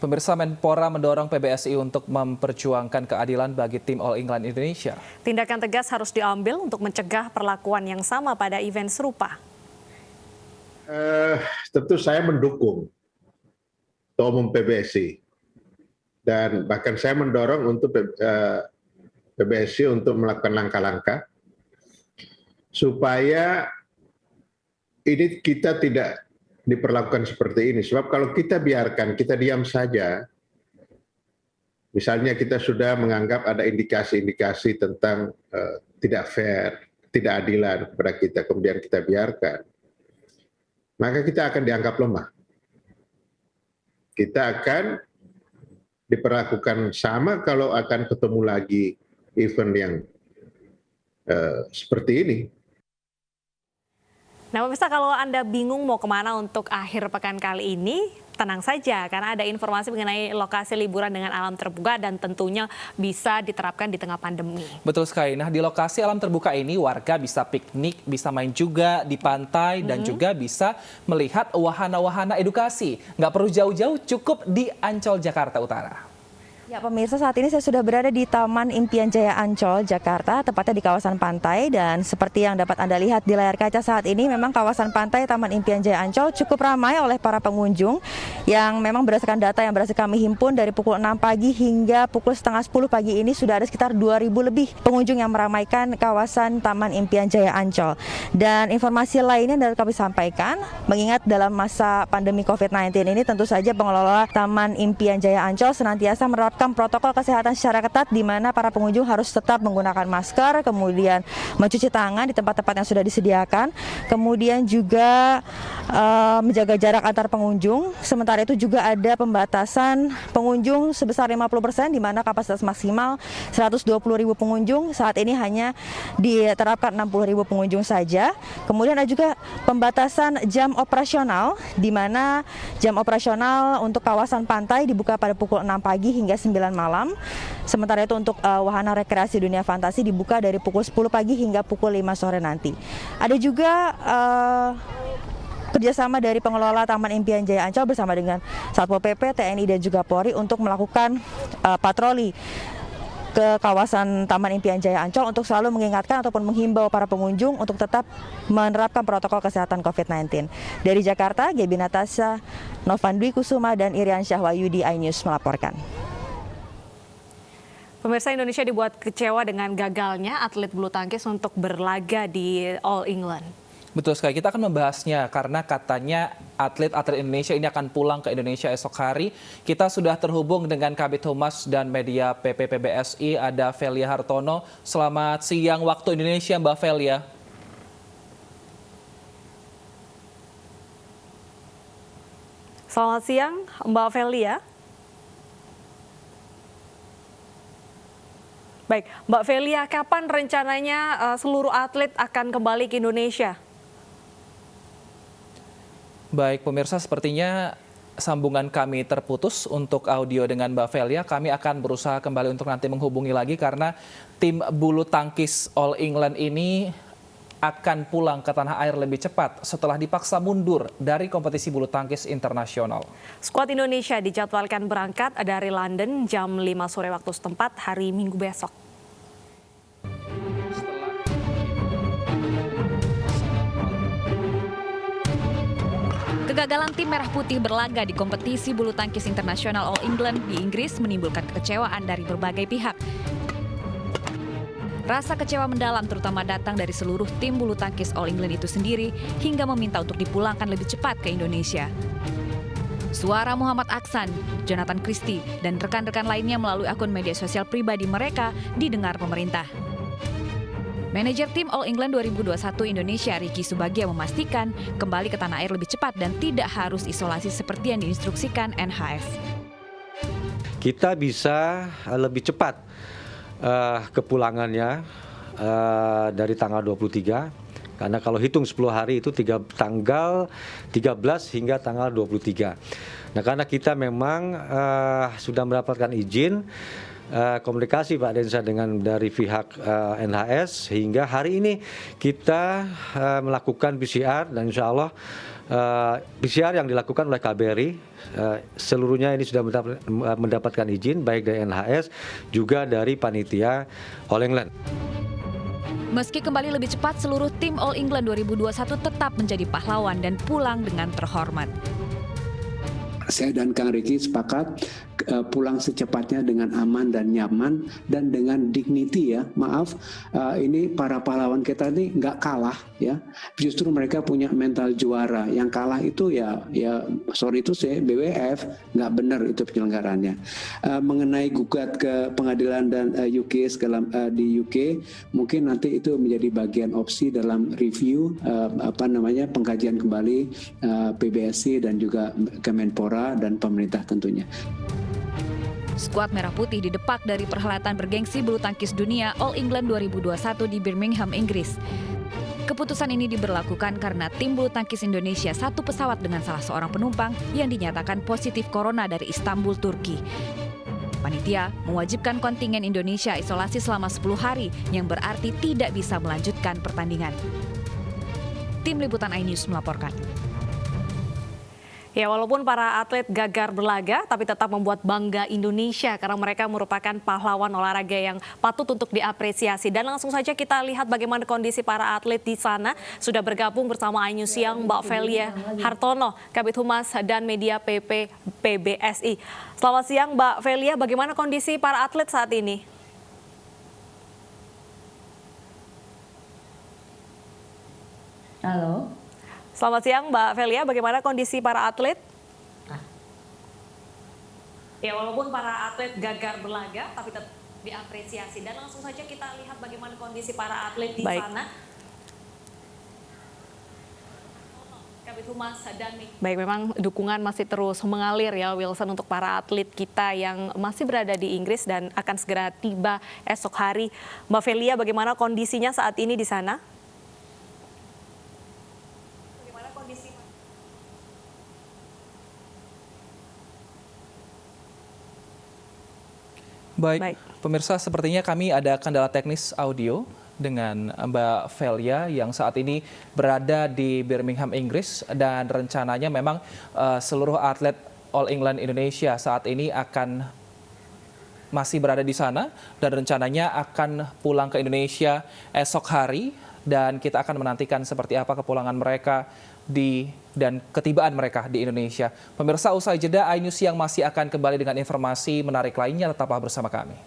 Pemirsa, Menpora mendorong PBSI untuk memperjuangkan keadilan bagi tim All England Indonesia. Tindakan tegas harus diambil untuk mencegah perlakuan yang sama pada event serupa. Tentu saya mendukung Ketua Umum PBSI dan bahkan saya mendorong untuk PBSI untuk melakukan langkah-langkah supaya ini kita tidak diperlakukan seperti ini. Sebab kalau kita biarkan, kita diam saja, misalnya kita sudah menganggap ada indikasi-indikasi tentang tidak fair, tidak adilan kepada kita, kemudian kita biarkan, maka kita akan dianggap lemah. Kita akan diperlakukan sama kalau akan ketemu lagi event yang seperti ini. Nah, pemirsa, kalau Anda bingung mau kemana untuk akhir pekan kali ini, tenang saja karena ada informasi mengenai lokasi liburan dengan alam terbuka dan tentunya bisa diterapkan di tengah pandemi. Betul sekali. Nah, di lokasi alam terbuka ini warga bisa piknik, bisa main juga di pantai dan juga bisa melihat wahana-wahana edukasi. Nggak perlu jauh-jauh, cukup di Ancol, Jakarta Utara. Ya pemirsa, saat ini saya sudah berada di Taman Impian Jaya Ancol, Jakarta, tepatnya di kawasan pantai. Dan seperti yang dapat Anda lihat di layar kaca saat ini, memang kawasan pantai Taman Impian Jaya Ancol cukup ramai oleh para pengunjung yang memang berdasarkan data yang berhasil kami himpun dari pukul 6 pagi hingga pukul setengah 10 pagi ini sudah ada sekitar 2.000 lebih pengunjung yang meramaikan kawasan Taman Impian Jaya Ancol. Dan informasi lainnya dapat kami sampaikan, mengingat dalam masa pandemi COVID-19 ini tentu saja pengelola Taman Impian Jaya Ancol senantiasa menerapkan protokol kesehatan secara ketat di mana para pengunjung harus tetap menggunakan masker, kemudian mencuci tangan di tempat-tempat yang sudah disediakan, kemudian juga menjaga jarak antar pengunjung. Sementara itu juga ada pembatasan pengunjung sebesar 50% di mana kapasitas maksimal 120.000 pengunjung, saat ini hanya diterapkan 60.000 pengunjung saja. Kemudian ada juga pembatasan jam operasional di mana jam operasional untuk kawasan pantai dibuka pada pukul 6 pagi hingga 9 malam. Sementara itu untuk wahana rekreasi dunia fantasi dibuka dari pukul 10 pagi hingga pukul 5 sore nanti. Ada juga kerjasama dari pengelola Taman Impian Jaya Ancol bersama dengan Satpol PP, TNI dan juga Polri untuk melakukan patroli ke kawasan Taman Impian Jaya Ancol untuk selalu mengingatkan ataupun menghimbau para pengunjung untuk tetap menerapkan protokol kesehatan COVID-19. Dari Jakarta, Gaby Natasha, Novan Dwi Kusuma dan Irian Syahwayudi, iNews melaporkan. Pemirsa, Indonesia dibuat kecewa dengan gagalnya atlet bulu tangkis untuk berlaga di All England. Betul sekali, kita akan membahasnya karena katanya atlet-atlet Indonesia ini akan pulang ke Indonesia esok hari. Kita sudah terhubung dengan Kabid Humas dan Media PPPBSI, ada Velia Hartono. Selamat siang waktu Indonesia, Mbak Velia. Selamat siang, Mbak Velia. Baik, Mbak Velia, kapan rencananya seluruh atlet akan kembali ke Indonesia? Baik, pemirsa, sepertinya sambungan kami terputus untuk audio dengan Mbak Velia. Kami akan berusaha kembali untuk nanti menghubungi lagi karena tim bulu tangkis All England ini akan pulang ke tanah air lebih cepat setelah dipaksa mundur dari kompetisi bulu tangkis internasional. Skuad Indonesia dijadwalkan berangkat dari London jam 5 sore waktu setempat hari Minggu besok. Kegagalan tim Merah Putih berlaga di kompetisi bulu tangkis internasional All England di Inggris menimbulkan kekecewaan dari berbagai pihak. Rasa kecewa mendalam terutama datang dari seluruh tim bulu tangkis All England itu sendiri hingga meminta untuk dipulangkan lebih cepat ke Indonesia. Suara Muhammad Aksan, Jonathan Christie, dan rekan-rekan lainnya melalui akun media sosial pribadi mereka didengar pemerintah. Manajer tim All England 2021 Indonesia, Ricky Subagia, memastikan kembali ke tanah air lebih cepat dan tidak harus isolasi seperti yang diinstruksikan NHF. Kita bisa lebih cepat kepulangannya dari tanggal 23, karena kalau hitung 10 hari itu tanggal 13 hingga tanggal 23. Nah, karena kita memang sudah mendapatkan izin komunikasi Pak Densa dengan dari pihak NHS, sehingga hari ini kita melakukan PCR, dan insya Allah PCR yang dilakukan oleh KBRI seluruhnya ini sudah mendapatkan izin baik dari NHS juga dari panitia All England. Meski kembali lebih cepat, seluruh tim All England 2021 tetap menjadi pahlawan dan pulang dengan terhormat. Saya dan Kang Ricky sepakat pulang secepatnya dengan aman dan nyaman dan dengan dignity ya. Maaf, ini para pahlawan kita ini nggak kalah ya. Justru mereka punya mental juara. Yang kalah itu ya sorry itu saya BWF, nggak benar itu penyelenggarannya. Mengenai gugat ke pengadilan dan UK di UK, mungkin nanti itu menjadi bagian opsi dalam review pengkajian kembali PBSI dan juga Kemenpora dan pemerintah tentunya. Skuad Merah Putih didepak dari perhelatan bergengsi bulu tangkis dunia All England 2021 di Birmingham, Inggris. Keputusan ini diberlakukan karena tim bulu tangkis Indonesia satu pesawat dengan salah seorang penumpang yang dinyatakan positif corona dari Istanbul, Turki. Panitia mewajibkan kontingen Indonesia isolasi selama 10 hari yang berarti tidak bisa melanjutkan pertandingan. Tim Liputan iNews melaporkan. Ya, walaupun para atlet gagal berlaga, tapi tetap membuat bangga Indonesia karena mereka merupakan pahlawan olahraga yang patut untuk diapresiasi. Dan langsung saja kita lihat bagaimana kondisi para atlet di sana. Sudah bergabung bersama iNews Siang Mbak Velia Hartono, Kabid Humas dan Media PBSI. Selamat siang Mbak Velia, bagaimana kondisi para atlet saat ini? Halo. Selamat siang Mbak Velia, bagaimana kondisi para atlet? Ya, walaupun para atlet gagal berlaga, tapi tetap diapresiasi. Dan langsung saja kita lihat bagaimana kondisi para atlet di sana. Kabid Humas dan Baik, memang dukungan masih terus mengalir ya Wilson untuk para atlet kita yang masih berada di Inggris dan akan segera tiba esok hari. Mbak Velia, bagaimana kondisinya saat ini di sana? Baik, pemirsa, sepertinya kami ada kendala teknis audio dengan Mbak Velia yang saat ini berada di Birmingham, Inggris, dan rencananya memang seluruh atlet All England Indonesia saat ini akan masih berada di sana dan rencananya akan pulang ke Indonesia esok hari, dan kita akan menantikan seperti apa kepulangan mereka dan ketibaan mereka di Indonesia. Pemirsa, usai jeda iNews yang masih akan kembali dengan informasi menarik lainnya, tetaplah bersama kami.